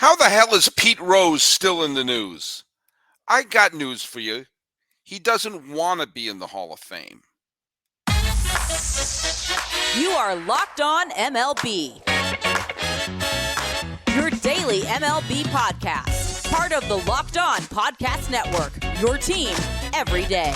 How the hell is Pete Rose still in the news? I got news for you. He doesn't want to be in the Hall of Fame. You are Locked On MLB, your daily MLB podcast. Part of the Locked On Podcast Network, your team every day.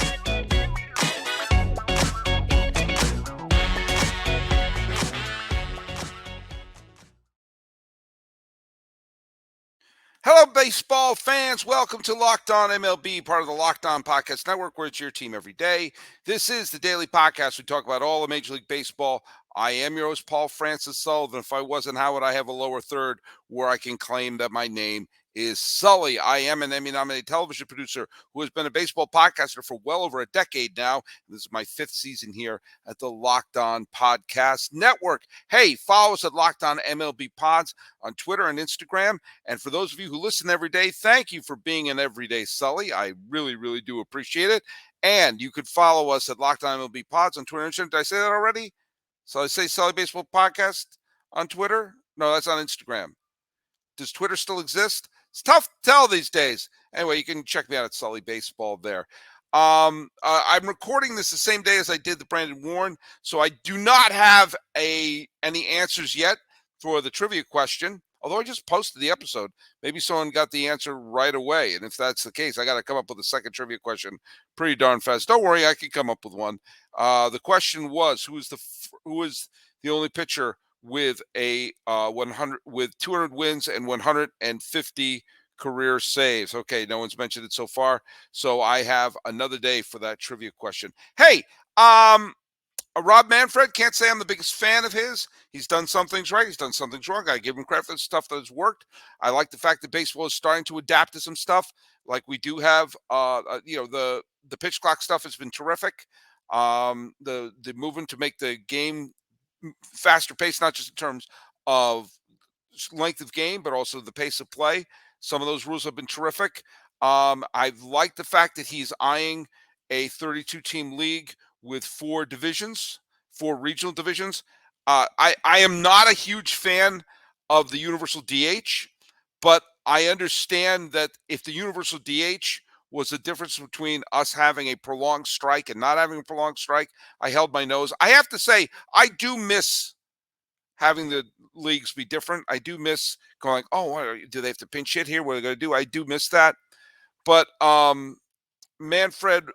Hello, baseball fans. Welcome to Locked On MLB, part of the Locked On Podcast Network, where it's your team every day. This is the daily podcast. We talk about all of Major League Baseball. I am your host, Paul Francis Sullivan. If I wasn't, how would I have a lower third where I can claim that my name is Sully? I am an Emmy-nominated television producer who has been a baseball podcaster for well over a decade now. This is my fifth season here at the Locked On Podcast Network. Hey, follow us at Locked On MLB Pods on Twitter and Instagram. And for those of you who listen every day, thank you for being an everyday Sully. I really, really do appreciate it. And you could follow us at Locked On MLB Pods on Twitter and Instagram. Did I say that already? So I say Sully Baseball Podcast on Twitter? No, that's on Instagram. Does Twitter still exist? It's tough to tell these days. Anyway, you can check me out at Sully Baseball there. I'm recording this the same day as I did the Brandon Warren, so I do not have any answers yet for the trivia question, although I just posted the episode. Maybe someone got the answer right away, and if that's the case, I got to come up with a second trivia question pretty darn fast. Don't worry, I can come up with one. The question was, who is the only pitcher with a 200 wins and 150 career saves? Okay, no one's mentioned it so far, so I have another day for that trivia question. Hey, Rob Manfred, can't say I'm the biggest fan of his. He's done some things right. He's done some things wrong. I give him credit for the stuff that has worked. I like the fact that baseball is starting to adapt to some stuff. Like we do have, the pitch clock stuff has been terrific. The movement to make the game faster pace, not just in terms of length of game, but also the pace of play. Some of those rules have been terrific. I've liked the fact that he's eyeing a 32-team league with four regional divisions. I am not a huge fan of the universal DH, but I understand that if the universal DH was the difference between us having a prolonged strike and not having a prolonged strike, I held my nose. I have to say, I do miss having the leagues be different. I do miss going, do they have to pinch hit here? What are they going to do? I do miss that. But Manfred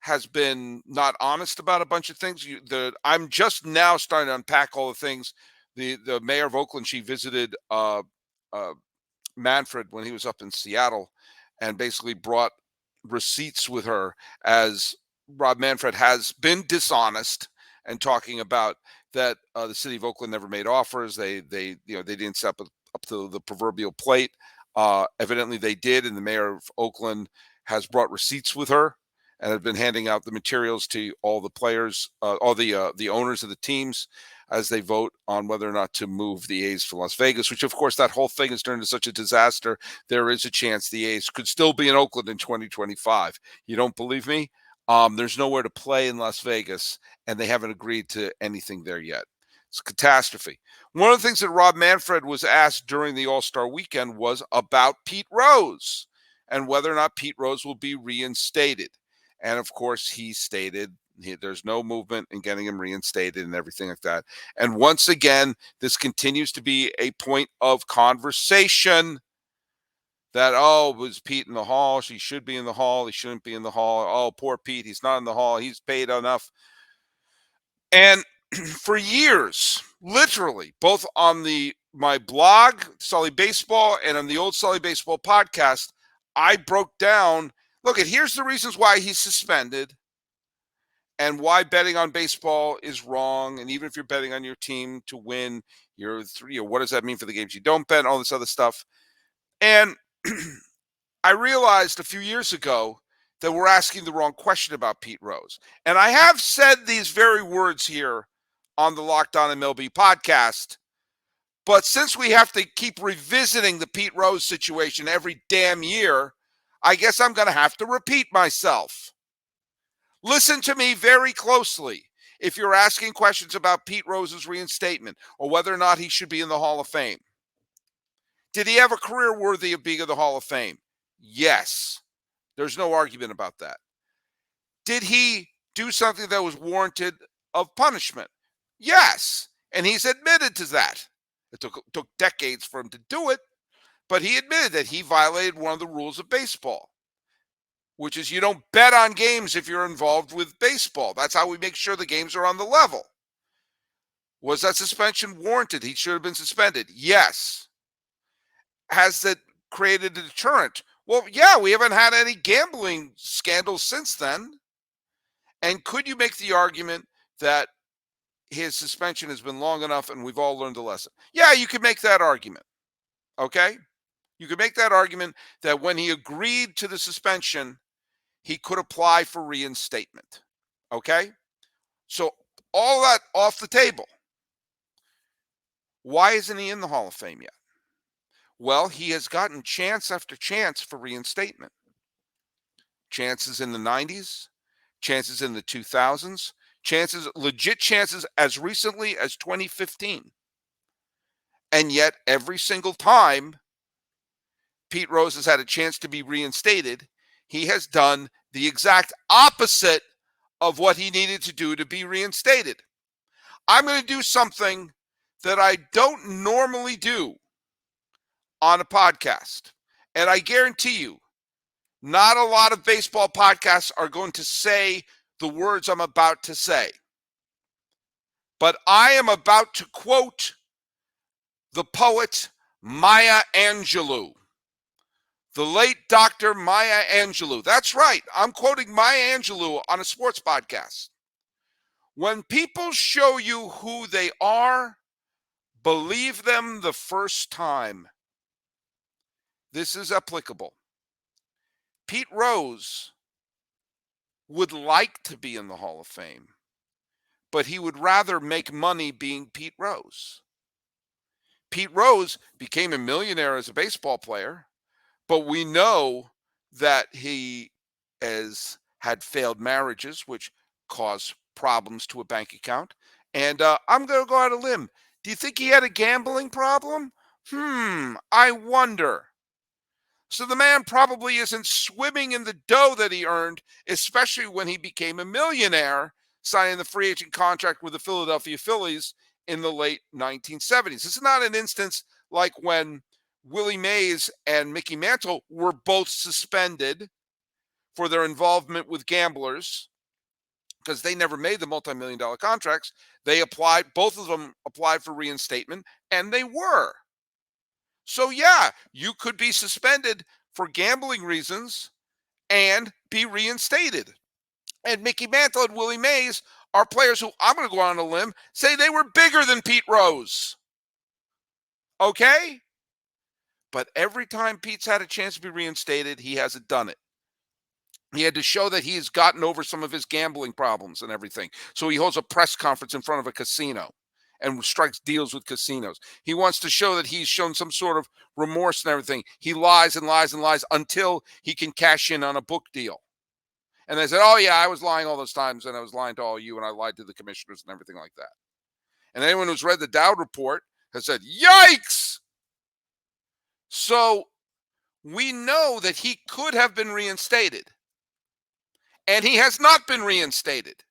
has been not honest about a bunch of things. I'm just now starting to unpack all the things. The mayor of Oakland, she visited Manfred when he was up in Seattle and basically brought receipts with her, as Rob Manfred has been dishonest and talking about that the city of Oakland never made offers. They didn't step up to the proverbial plate. Evidently they did, and the mayor of Oakland has brought receipts with her and have been handing out the materials to all the players, all the owners of the teams, as they vote on whether or not to move the A's to Las Vegas, which, of course, that whole thing has turned into such a disaster. There is a chance the A's could still be in Oakland in 2025. You don't believe me? There's nowhere to play in Las Vegas, and they haven't agreed to anything there yet. It's a catastrophe. One of the things that Rob Manfred was asked during the All-Star weekend was about Pete Rose and whether or not Pete Rose will be reinstated. And, of course, he stated there's no movement in getting him reinstated and everything like that. And once again, this continues to be a point of conversation that, was Pete in the Hall? He should be in the Hall. He shouldn't be in the Hall. Oh, poor Pete. He's not in the Hall. He's paid enough. And for years, literally, both on my blog, Sully Baseball, and on the old Sully Baseball podcast, I broke down, here's the reasons why he's suspended and why betting on baseball is wrong. And even if you're betting on your team to win, what does that mean for the games you don't bet, all this other stuff. And I realized a few years ago that we're asking the wrong question about Pete Rose. And I have said these very words here on the Locked On MLB podcast, but since we have to keep revisiting the Pete Rose situation every damn year, I guess I'm going to have to repeat myself. Listen to me very closely if you're asking questions about Pete Rose's reinstatement or whether or not he should be in the Hall of Fame. Did he have a career worthy of being in the Hall of Fame? Yes. There's no argument about that. Did he do something that was warranted of punishment? Yes. And he's admitted to that. It took decades for him to do it, but he admitted that he violated one of the rules of baseball, which is you don't bet on games if you're involved with baseball. That's how we make sure the games are on the level. Was that suspension warranted? He should have been suspended. Yes. Has that created a deterrent? Well, yeah, we haven't had any gambling scandals since then. And could you make the argument that his suspension has been long enough and we've all learned a lesson? Yeah, you could make that argument. Okay? You could make that argument that when he agreed to the suspension, he could apply for reinstatement. Okay? So all that off the table. Why isn't he in the Hall of Fame yet? Well, he has gotten chance after chance for reinstatement. Chances in the 90s, chances in the 2000s, legit chances as recently as 2015. And yet, every single time Pete Rose has had a chance to be reinstated, he has done the exact opposite of what he needed to do to be reinstated. I'm going to do something that I don't normally do on a podcast. And I guarantee you, not a lot of baseball podcasts are going to say the words I'm about to say. But I am about to quote the poet Maya Angelou, the late Dr. Maya Angelou. That's right. I'm quoting Maya Angelou on a sports podcast. When people show you who they are, believe them the first time. This is applicable. Pete Rose would like to be in the Hall of Fame, but he would rather make money being Pete Rose. Pete Rose became a millionaire as a baseball player, but we know that he has had failed marriages, which cause problems to a bank account. And I'm going to go out on a limb. Do you think he had a gambling problem? I wonder. So the man probably isn't swimming in the dough that he earned, especially when he became a millionaire, signing the free agent contract with the Philadelphia Phillies in the late 1970s. This is not an instance like when Willie Mays and Mickey Mantle were both suspended for their involvement with gamblers because they never made the multi-million-dollar contracts. Both of them applied for reinstatement, and they were. So, yeah, you could be suspended for gambling reasons and be reinstated. And Mickey Mantle and Willie Mays are players who, I'm going to go on a limb, say they were bigger than Pete Rose. Okay? But every time Pete's had a chance to be reinstated, he hasn't done it. He had to show that he has gotten over some of his gambling problems and everything. So he holds a press conference in front of a casino and strikes deals with casinos. He wants to show that he's shown some sort of remorse and everything. He lies and lies and lies until he can cash in on a book deal. And they said, oh, yeah, I was lying all those times, and I was lying to all you, and I lied to the commissioners and everything like that. And anyone who's read the Dowd report has said, yikes! So we know that he could have been reinstated. And he has not been reinstated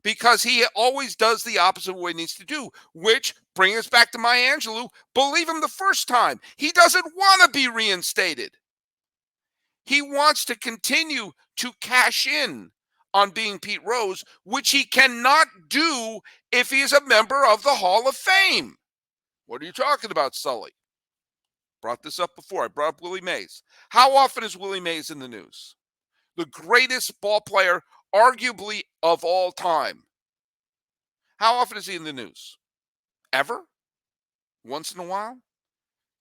because he always does the opposite of what he needs to do, which, bringing us back to Maya Angelou, believe him the first time. He doesn't want to be reinstated. He wants to continue to cash in on being Pete Rose, which he cannot do if he is a member of the Hall of Fame. What are you talking about, Sully? Brought this up before. I brought up Willie Mays. How often is Willie Mays in the news? The greatest ball player, arguably, of all time. How often is he in the news? Ever? Once in a while?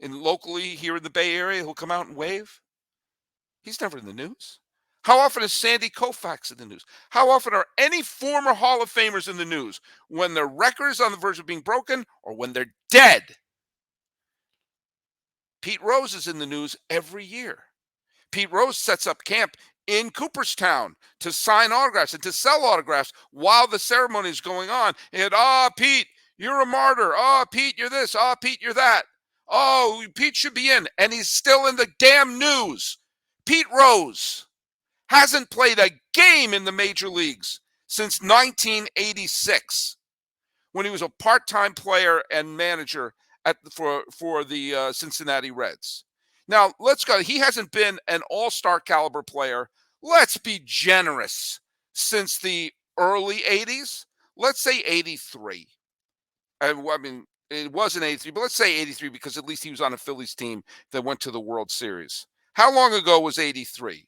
And locally here in the Bay Area, he'll come out and wave? He's never in the news. How often is Sandy Koufax in the news? How often are any former Hall of Famers in the news? When their record is on the verge of being broken or when they're dead? Pete Rose is in the news every year. Pete Rose sets up camp in Cooperstown to sign autographs and to sell autographs while the ceremony is going on. And, Pete, you're a martyr. Pete, you're this. Pete, you're that. Oh, Pete should be in, and he's still in the damn news. Pete Rose hasn't played a game in the major leagues since 1986, when he was a part-time player and manager for the Cincinnati Reds. Now, let's go. He hasn't been an all-star caliber player. Let's be generous. Since the early 80s, let's say 83. I mean, it wasn't 83, but let's say 83 because at least he was on a Phillies team that went to the World Series. How long ago was 83?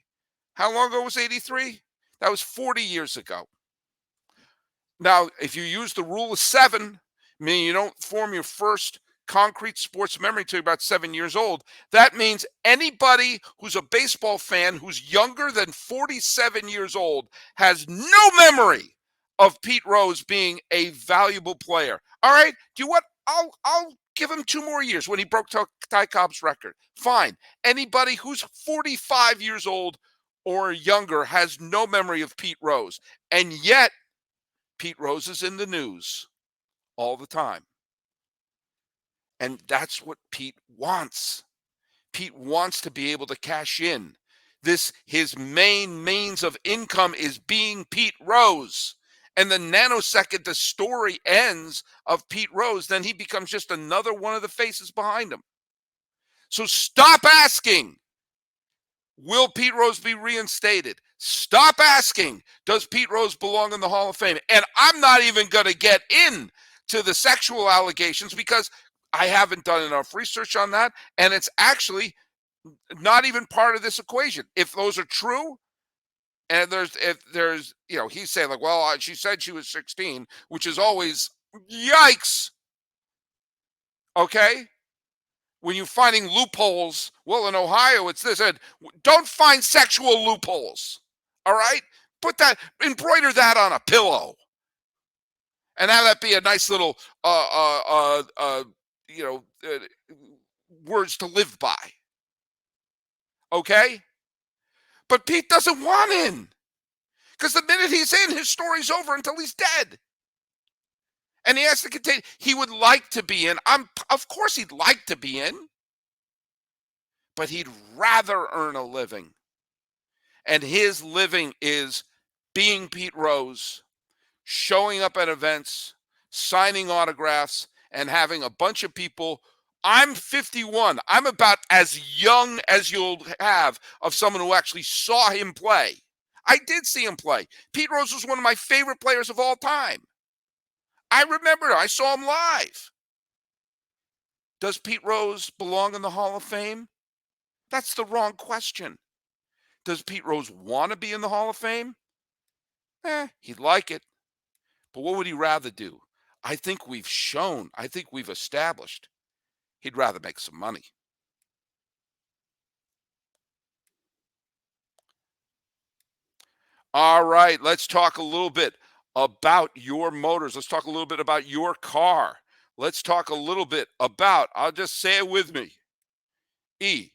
How long ago was 83? That was 40 years ago. Now, if you use the rule of 7, meaning you don't form your first concrete sports memory until you're about 7 years old, that means anybody who's a baseball fan who's younger than 47 years old has no memory of Pete Rose being a valuable player. All right, do you what? I'll give him 2 more years when he broke Ty Cobb's record. Fine. Anybody who's 45 years old or younger has no memory of Pete Rose. And yet, Pete Rose is in the news all the time. And that's what Pete wants. Pete wants to be able to cash in. His main means of income is being Pete Rose. And the nanosecond the story ends of Pete Rose, then he becomes just another one of the faces behind him. So stop asking, will Pete Rose be reinstated? Stop asking, does Pete Rose belong in the Hall of Fame? And I'm not even going to get into the sexual allegations because I haven't done enough research on that. And it's actually not even part of this equation. If those are true, and he's saying like, well, she said she was 16, which is always yikes. Okay. When you're finding loopholes, well, in Ohio, it's this. Don't find sexual loopholes. All right? Embroider that on a pillow. And have that be a nice little, words to live by. Okay? But Pete doesn't want in. Because the minute he's in, his story's over until he's dead. And he has to continue. He would like to be in. Of course he'd like to be in. But he'd rather earn a living. And his living is being Pete Rose, showing up at events, signing autographs, and having a bunch of people. I'm 51. I'm about as young as you'll have of someone who actually saw him play. I did see him play. Pete Rose was one of my favorite players of all time. I remember I saw him live. Does Pete Rose belong in the Hall of Fame? That's the wrong question. Does Pete Rose want to be in the Hall of Fame? He'd like it. But what would he rather do? I think we've established he'd rather make some money. All right, let's talk a little bit about your motors. Let's talk a little bit about your car. Let's talk a little bit about, I'll just say it with me, eBay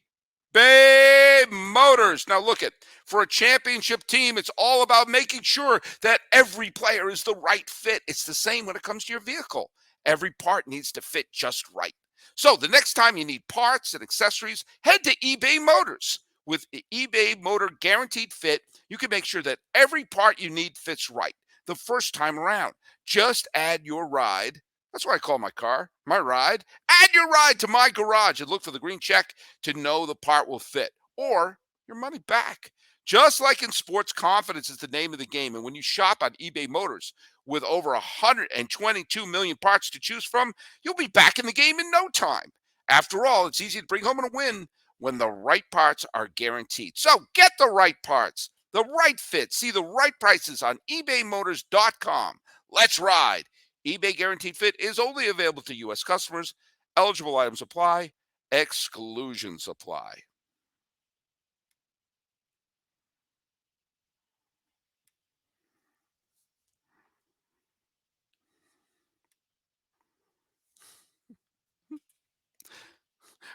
Motors. Now look for a championship team, it's all about making sure that every player is the right fit. It's the same when it comes to your vehicle. Every part needs to fit just right. So the next time you need parts and accessories, head to eBay Motors. With the eBay Motor Guaranteed Fit, you can make sure that every part you need fits right the first time around. Just add your ride. That's what I call my car, my ride. Add your ride to my garage and look for the green check to know the part will fit, or your money back. Just like in sports, confidence is the name of the game. And when you shop on eBay Motors with over 122 million parts to choose from, you'll be back in the game in no time. After all, it's easy to bring home a win when the right parts are guaranteed. So get the right parts, the right fit. See the right prices on ebaymotors.com. Let's ride. eBay Guaranteed Fit is only available to U.S. customers. Eligible items apply. Exclusions apply.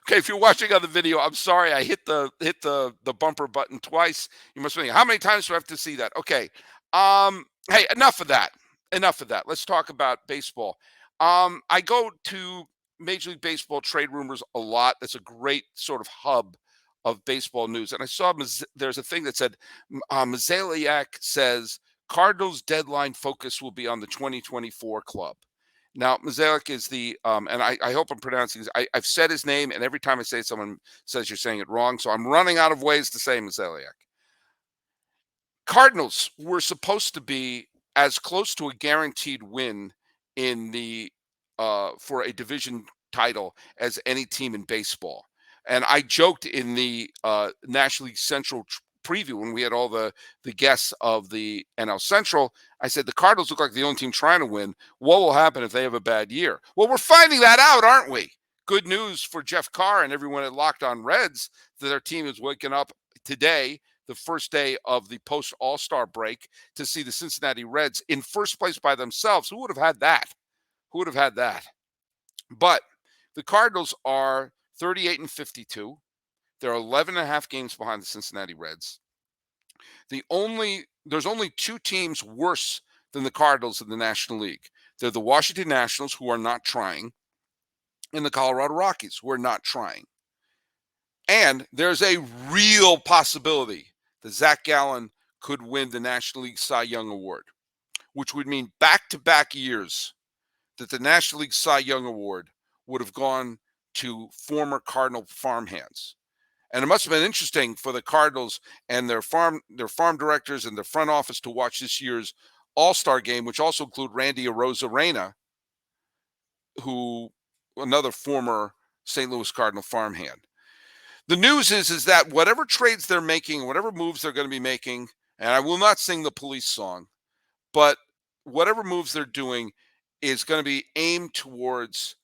Okay, if you're watching on the video, I'm sorry I hit the bumper button twice. You must be thinking, how many times do I have to see that? Okay. Hey, enough of that. Enough of that. Let's talk about baseball. I go to Major League Baseball trade rumors a lot. That's a great sort of hub of baseball news. And I saw there's a thing that said Mozeliak says Cardinals deadline focus will be on the 2024 club. Now, Mozeliak is and I hope I'm pronouncing this. I've said his name, and every time I say it, someone says you're saying it wrong. So I'm running out of ways to say Mozeliak. Cardinals were supposed to be as close to a guaranteed win in the for a division title as any team in baseball. And I joked in the National League Central preview when we had all the guests of the NL Central. I said the Cardinals look like the only team trying to win. What will happen if they have a bad year? Well, we're finding that out, aren't we? Good news for Jeff Carr and everyone at Locked On Reds that their team is waking up today, the first day of the post All-Star break, to see the Cincinnati Reds in first place by themselves. Who would have had that? Who would have had that? But the Cardinals are 38-52. They're 11 and a half games behind the Cincinnati Reds. There's only two teams worse than the Cardinals in the National League. They're the Washington Nationals, who are not trying, and the Colorado Rockies, who are not trying. And there's a real possibility that Zach Gallen could win the National League Cy Young Award, which would mean back-to-back years that the National League Cy Young Award would have gone to former Cardinal farmhands. And it must have been interesting for the Cardinals and their farm directors and their front office to watch this year's All-Star game, which also include Randy Arozarena, who another former St. Louis Cardinal farmhand. The news is that whatever trades they're making, whatever moves they're going to be making, and I will not sing the Police song, but whatever moves they're doing is going to be aimed towards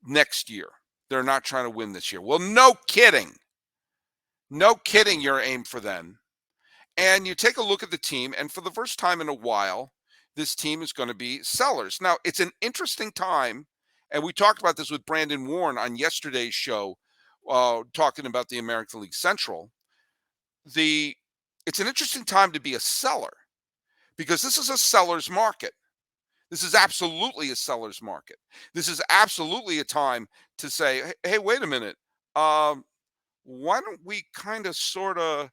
next year. They're not trying to win this year. Well, no kidding. No kidding, you're aimed for then. And you take a look at the team, and for the first time in a while, this team is going to be sellers. Now, it's an interesting time, and we talked about this with Brandon Warren on yesterday's show, talking about the American League Central. It's an interesting time to be a seller because this is a seller's market. This is absolutely a seller's market. This is absolutely a time to say, hey, wait a minute. Why don't we kind of sort of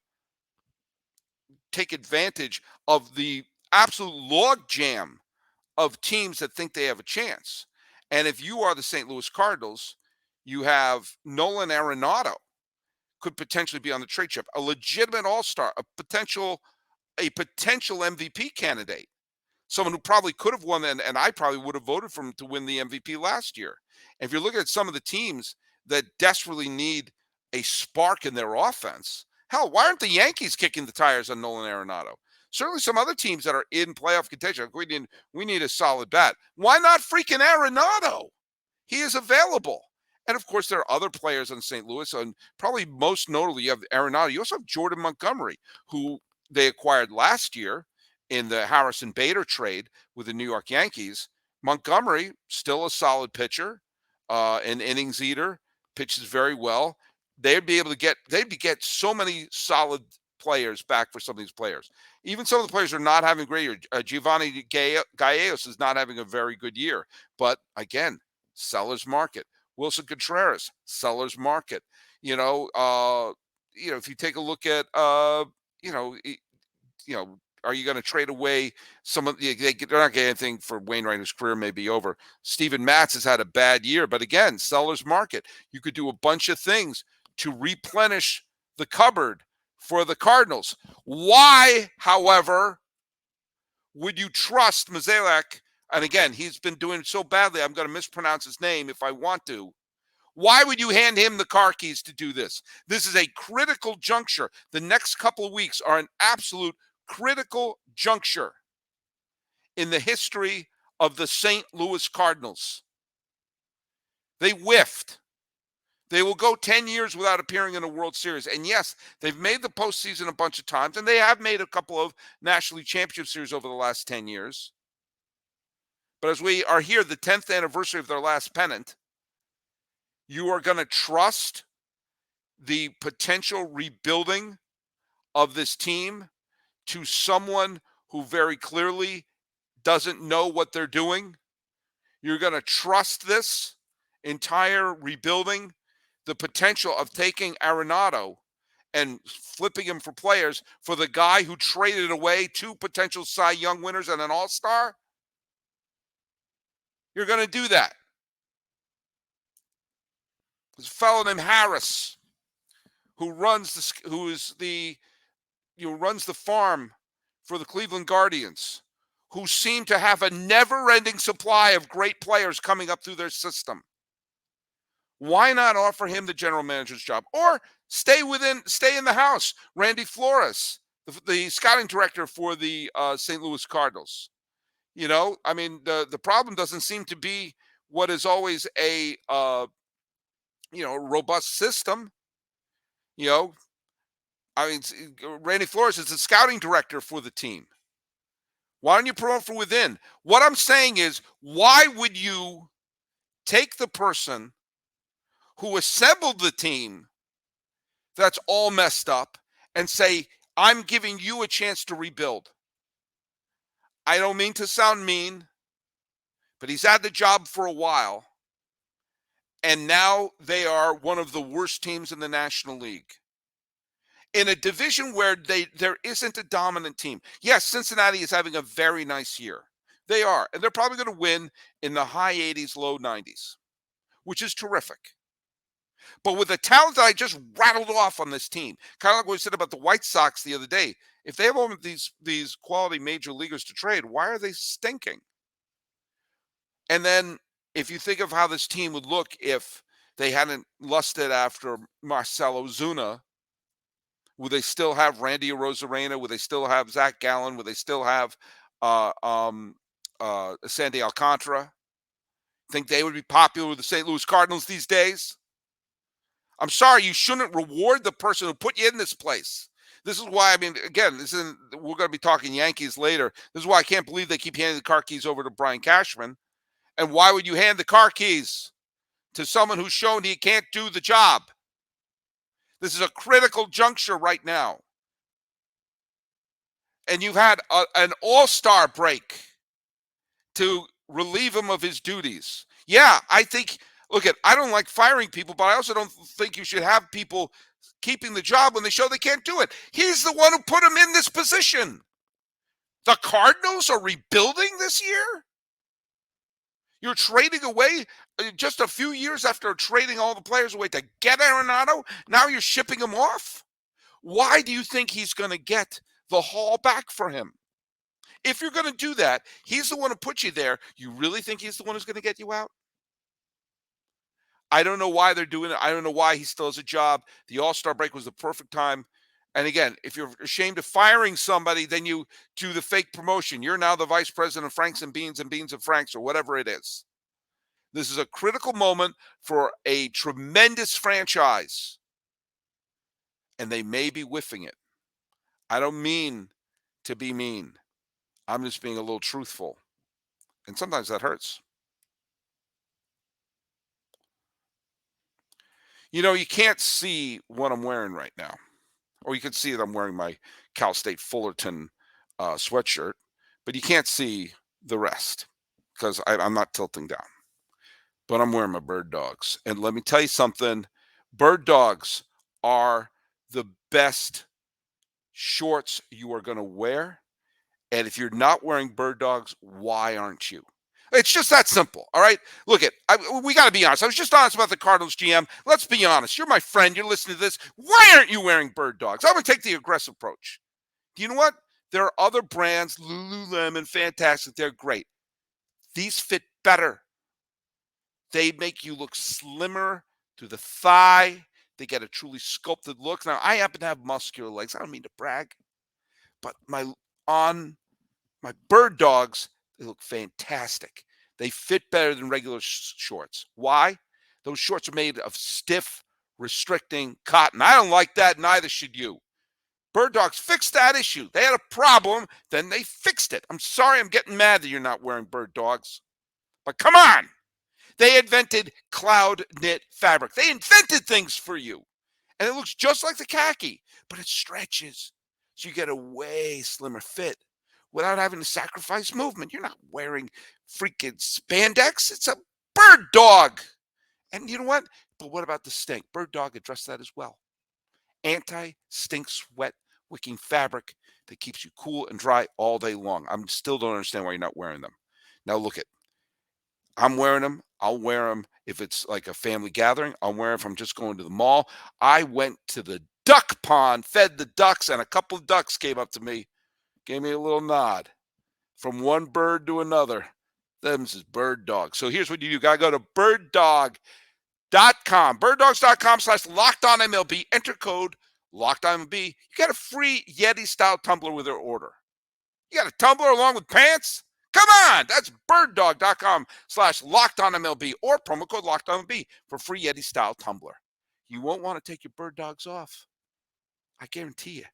take advantage of the absolute log jam of teams that think they have a chance? And if you are the St. Louis Cardinals, you have Nolan Arenado could potentially be on the trade chip, a legitimate all-star, a potential MVP candidate, someone who probably could have won, and I probably would have voted for him to win the MVP last year. And if you're looking at some of the teams that desperately need a spark in their offense, hell, why aren't the Yankees kicking the tires on Nolan Arenado? Certainly some other teams that are in playoff contention. We need a solid bat. Why not freaking Arenado? He is available. And of course, there are other players in St. Louis, and probably most notably, you have Arenado. You also have Jordan Montgomery, who they acquired last year in the Harrison Bader trade with the New York Yankees. Montgomery, still a solid pitcher, an innings eater, pitches very well. They'd be able to get so many solid players back for some of these players. Even some of the players are not having a great year. Giovanni Gallegos is not having a very good year. But again, seller's market. Wilson Contreras, seller's market. If you take a look at, are you going to trade away some of they're not getting anything for Wainwright, whose career may be over. Steven Matz has had a bad year, but again, seller's market. You could do a bunch of things to replenish the cupboard for the Cardinals. Why, however, would you trust Mozeliak? And again, he's been doing it so badly, I'm going to mispronounce his name if I want to. Why would you hand him the car keys to do this? This is a critical juncture. The next couple of weeks are an absolute critical juncture in the history of the St. Louis Cardinals. They whiffed. They will go 10 years without appearing in a World Series. And yes, they've made the postseason a bunch of times, and they have made a couple of National League Championship Series over the last 10 years. But as we are here, the 10th anniversary of their last pennant, you are going to trust the potential rebuilding of this team to someone who very clearly doesn't know what they're doing? You're going to trust this entire rebuilding, the potential of taking Arenado and flipping him for players for the guy who traded away 2 potential Cy Young winners and an all-star? You're going to do that. There's a fellow named Harris who runs the farm for the Cleveland Guardians, who seem to have a never-ending supply of great players coming up through their system. Why not offer him the general manager's job, or stay in the house? Randy Flores, the scouting director for the St. Louis Cardinals. The problem doesn't seem to be what is always a robust system. Randy Flores is the scouting director for the team. Why don't you promote from within? What I'm saying is, why would you take the person who assembled the team that's all messed up and say, I'm giving you a chance to rebuild? I don't mean to sound mean, but he's had the job for a while, and now they are one of the worst teams in the National League. In a division where there isn't a dominant team. Yes, Cincinnati is having a very nice year. They are, and they're probably going to win in the high 80s, low 90s, which is terrific. But with the talent that I just rattled off on this team, kind of like what we said about the White Sox the other day, if they have all of these quality major leaguers to trade, why are they stinking? And then if you think of how this team would look if they hadn't lusted after Marcell Ozuna, would they still have Randy Arozarena? Would they still have Zach Gallen? Would they still have Sandy Alcantara? Think they would be popular with the St. Louis Cardinals these days? I'm sorry, you shouldn't reward the person who put you in this place. This is why, again, we're going to be talking Yankees later. This is why I can't believe they keep handing the car keys over to Brian Cashman. And why would you hand the car keys to someone who's shown he can't do the job? This is a critical juncture right now. And you've had an all-star break to relieve him of his duties. Yeah, I don't like firing people, but I also don't think you should have people keeping the job when they show they can't do it. He's the one who put him in this position. The Cardinals are rebuilding this year? You're trading away just a few years after trading all the players away to get Arenado. Now you're shipping him off? Why do you think he's going to get the haul back for him? If you're going to do that, he's the one who put you there. You really think he's the one who's going to get you out? I don't know why they're doing it. I don't know why he still has a job. The All-Star break was the perfect time. And again, if you're ashamed of firing somebody, then you do the fake promotion. You're now the vice president of Franks and Beans of Franks, or whatever it is. This is a critical moment for a tremendous franchise. And they may be whiffing it. I don't mean to be mean. I'm just being a little truthful. And sometimes that hurts. You can't see what I'm wearing right now. Or you can see that I'm wearing my Cal State Fullerton sweatshirt, but you can't see the rest because I'm not tilting down. But I'm wearing my Bird Dogs. And let me tell you something. Bird Dogs are the best shorts you are going to wear. And if you're not wearing Bird Dogs, why aren't you? It's just that simple, all right? Look, we got to be honest. I was just honest about the Cardinals GM. Let's be honest. You're my friend. You're listening to this. Why aren't you wearing Bird Dogs? I'm going to take the aggressive approach. Do you know what? There are other brands, Lululemon, fantastic. They're great. These fit better. They make you look slimmer to the thigh. They get a truly sculpted look. Now, I happen to have muscular legs. I don't mean to brag. But my Bird Dogs, they look fantastic. They fit better than regular shorts. Why? Those shorts are made of stiff, restricting cotton. I don't like that, neither should you. Bird Dogs fixed that issue. They had a problem, then they fixed it. I'm sorry I'm getting mad that you're not wearing Bird Dogs. But come on. They invented cloud knit fabric. They invented things for you. And it looks just like the khaki, but it stretches. So you get a way slimmer fit without having to sacrifice movement. You're not wearing freaking spandex. It's a Bird Dog. And you know what? But what about the stink? Bird Dog addressed that as well. Anti-stink sweat wicking fabric that keeps you cool and dry all day long. I'm still don't understand why you're not wearing them. Now look at, I'm wearing them. I'll wear them if it's like a family gathering. I'll wear them if I'm just going to the mall. I went to the duck pond, fed the ducks, and a couple of ducks came up to me, gave me a little nod from one bird to another. Them's is Bird Dog. So here's what you do. You got to go to birddog.com, birddogs.com/lockedonmlb. Enter code LOCKEDONMLB. You get a free Yeti-style tumbler with your order. You got a tumbler along with pants? Come on, that's birddog.com/lockedonmlb or promo code LOCKEDONMLB for free Yeti-style tumbler. You won't want to take your bird dogs off. I guarantee you.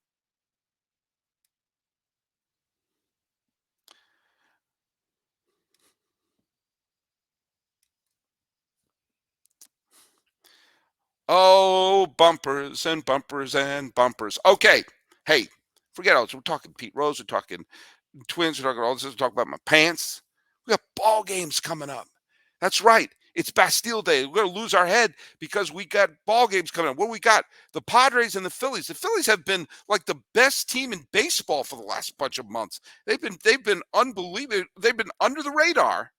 Oh, bumpers and bumpers and bumpers. Okay. Hey, forget all this. We're talking Pete Rose. We're talking Twins. We're talking all this. We're talking about my pants. We got ball games coming up. That's right. It's Bastille Day. We're going to lose our head because we got ball games coming up. What do we got? The Padres and the Phillies. The Phillies have been like the best team in baseball for the last bunch of months. They've been unbelievable. They've been under the radar,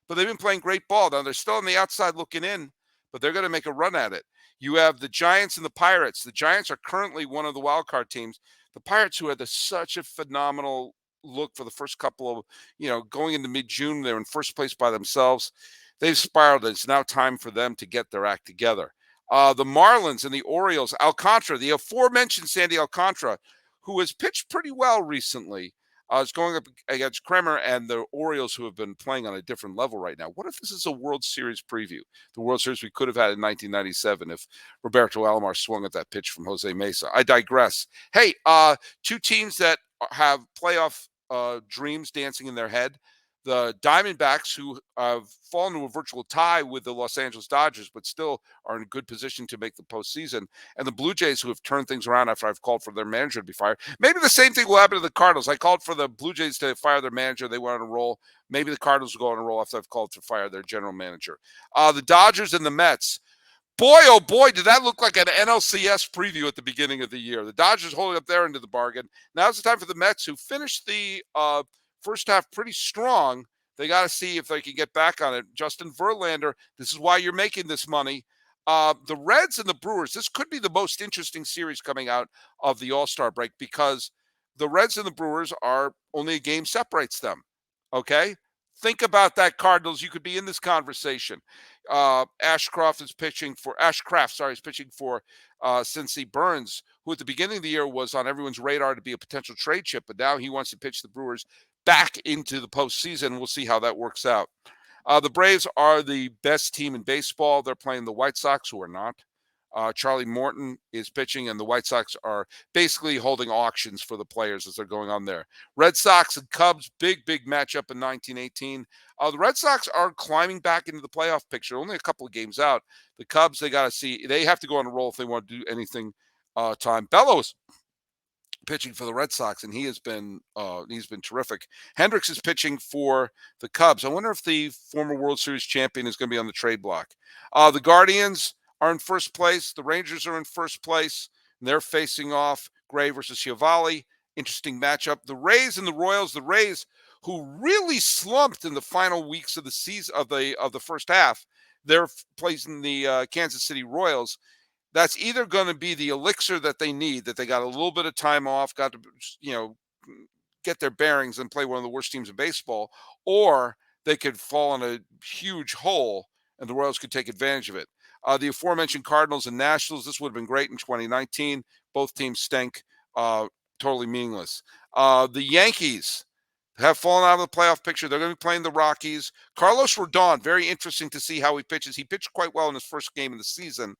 but they've been playing great ball. Now they're still on the outside looking in, but they're going to make a run at it. You have the Giants and the Pirates. The Giants are currently one of the wild card teams. The Pirates, who had such a phenomenal look for the first couple of, going into mid-June, they're in first place by themselves. They've spiraled. It's now time for them to get their act together. The Marlins and the Orioles, Alcantara, the aforementioned Sandy Alcantara, who has pitched pretty well recently, is going up against Kremer and the Orioles, who have been playing on a different level right now. What if this is a World Series preview? The World Series we could have had in 1997 if Roberto Alomar swung at that pitch from Jose Mesa. I digress. Hey, two teams that have playoff dreams dancing in their head. The Diamondbacks, who have fallen to a virtual tie with the Los Angeles Dodgers, but still are in a good position to make the postseason. And the Blue Jays, who have turned things around after I've called for their manager to be fired. Maybe the same thing will happen to the Cardinals. I called for the Blue Jays to fire their manager. They went on a roll. Maybe the Cardinals will go on a roll after I've called to fire their general manager. The Dodgers and the Mets. Boy, oh boy, did that look like an NLCS preview at the beginning of the year. The Dodgers holding up their end of the bargain. Now's the time for the Mets, who finished the first half pretty strong. They got to see if they can get back on it. Justin Verlander, this is why you're making this money. The Reds and the Brewers, this could be the most interesting series coming out of the All-Star break because the Reds and the Brewers are only a game separates them. Okay? Think about that, Cardinals. You could be in this conversation. Ashcraft is pitching for Cincy Burns, who at the beginning of the year was on everyone's radar to be a potential trade chip, but now he wants to pitch the Brewers back into the postseason. We'll see how that works out. The Braves are the best team in baseball. They're playing the White Sox, who are not. Charlie Morton is pitching, and the White Sox are basically holding auctions for the players as they're going on there. Red Sox and Cubs, big matchup in 1918. The Red Sox are climbing back into the playoff picture, only a couple of games out. The Cubs, they got to see. They have to go on a roll if they want to do anything time. Bellows pitching for the Red Sox, and he's been terrific. Hendricks is pitching for the Cubs. I wonder if the former World Series champion is going to be on the trade block. The Guardians are in first place. The Rangers are in first place. And they're facing off Gray versus Chiavalli. Interesting matchup. The Rays and the Royals. The Rays, who really slumped in the final weeks of the season of the first half, they're placing the Kansas City Royals. That's either going to be the elixir that they need, that they got a little bit of time off, got to, get their bearings and play one of the worst teams in baseball, or they could fall in a huge hole and the Royals could take advantage of it. The aforementioned Cardinals and Nationals, this would have been great in 2019. Both teams stink, totally meaningless. The Yankees have fallen out of the playoff picture. They're going to be playing the Rockies. Carlos Rodon, very interesting to see how he pitches. He pitched quite well in his first game of the season.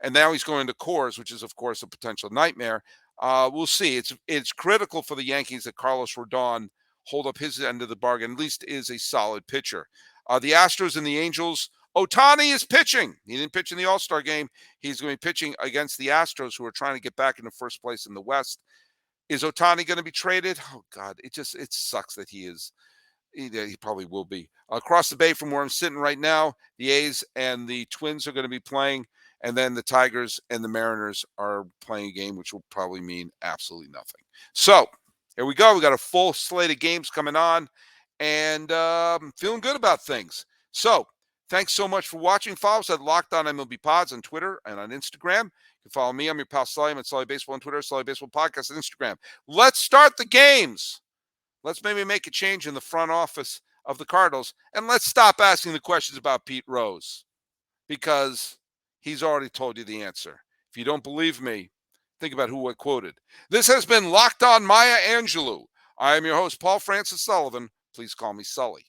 And now he's going to Coors, which is, of course, a potential nightmare. We'll see. It's critical for the Yankees that Carlos Rodon hold up his end of the bargain, at least is a solid pitcher. The Astros and the Angels, Ohtani is pitching. He didn't pitch in the All-Star game. He's going to be pitching against the Astros, who are trying to get back into first place in the West. Is Ohtani going to be traded? Oh, God, it sucks that he is. He probably will be. Across the bay from where I'm sitting right now, the A's and the Twins are going to be playing, and then the Tigers and the Mariners are playing a game, which will probably mean absolutely nothing. So here we go. We got a full slate of games coming on, and feeling good about things. So thanks so much for watching. Follow us at Locked On MLB Pods on Twitter and on Instagram. You can follow me. I'm your pal Sully. I'm at Sully Baseball on Twitter, Sully Baseball Podcast on Instagram. Let's start the games. Let's maybe make a change in the front office of the Cardinals, and let's stop asking the questions about Pete Rose, because he's already told you the answer. If you don't believe me, think about who I quoted. This has been Locked On Maya Angelou. I am your host, Paul Francis Sullivan. Please call me Sully.